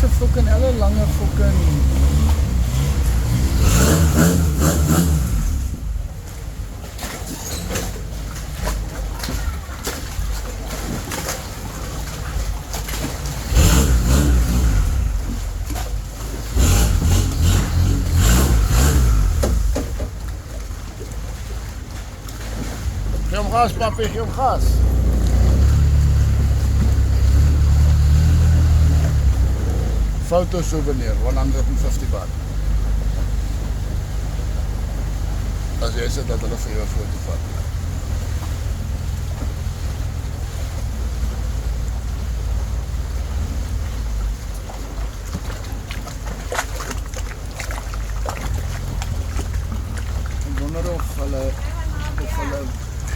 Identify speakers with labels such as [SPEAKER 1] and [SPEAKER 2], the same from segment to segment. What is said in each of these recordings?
[SPEAKER 1] se fucking hele lange fucking
[SPEAKER 2] Gee hom gas, papi, gee hom gas. Foto souvenir, 150 baht. As jy sê dat hulle vir jou 'n foto vat. Ek wonder of hulle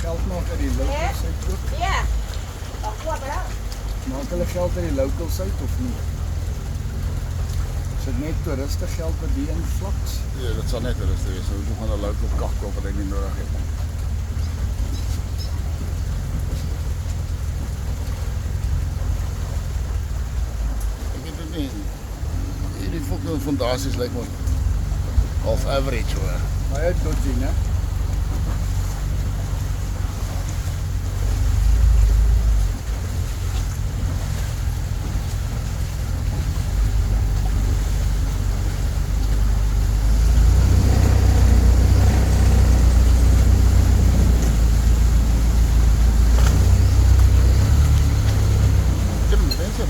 [SPEAKER 2] geld maak uit die locals uit ook.
[SPEAKER 3] Ja.
[SPEAKER 2] Maak hulle geld uit die locals uit of nie? Is dit net toeriste geld wat die invlaks? Ja, dat sal net toeriste wees. Hoe gaan 'n local kak koop wat hy nie nodig het nie. Ek weet dit nie. Hierdie fucking fondasies lyk my half average hoor. Baie dodgy, né?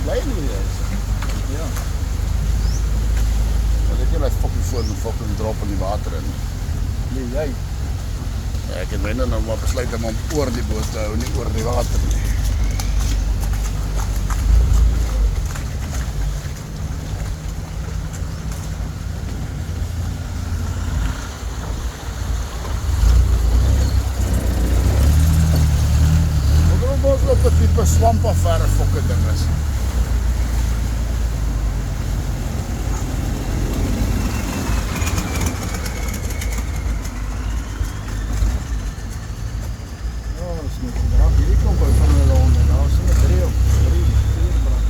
[SPEAKER 2] Blij nu is. Ja. Maar ik heb mijn fucking voor een fucking drop in die water in. Nee, jij? Ja, ik heb bijna nog maar besluit om oor die boot te houden, niet oor die water. Hoe kan het dat type swampaffaire fucking ding is? Hierdie klomp uit van hulle onder, daar is sommer 3 of 4 brand.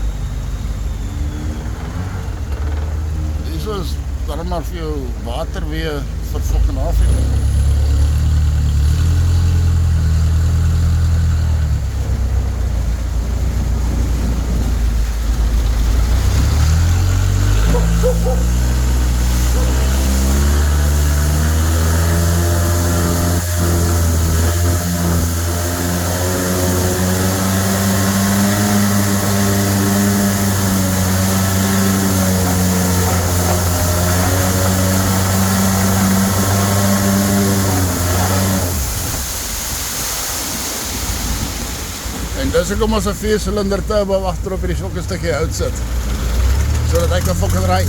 [SPEAKER 2] Hier is daarom maar vir jou water weer vir fucking Afrika. En dis hoekom ons 'n 4-silinder turbo agterop hierdie fucking stukkie hout sit. Sodat hy kan fucking ry.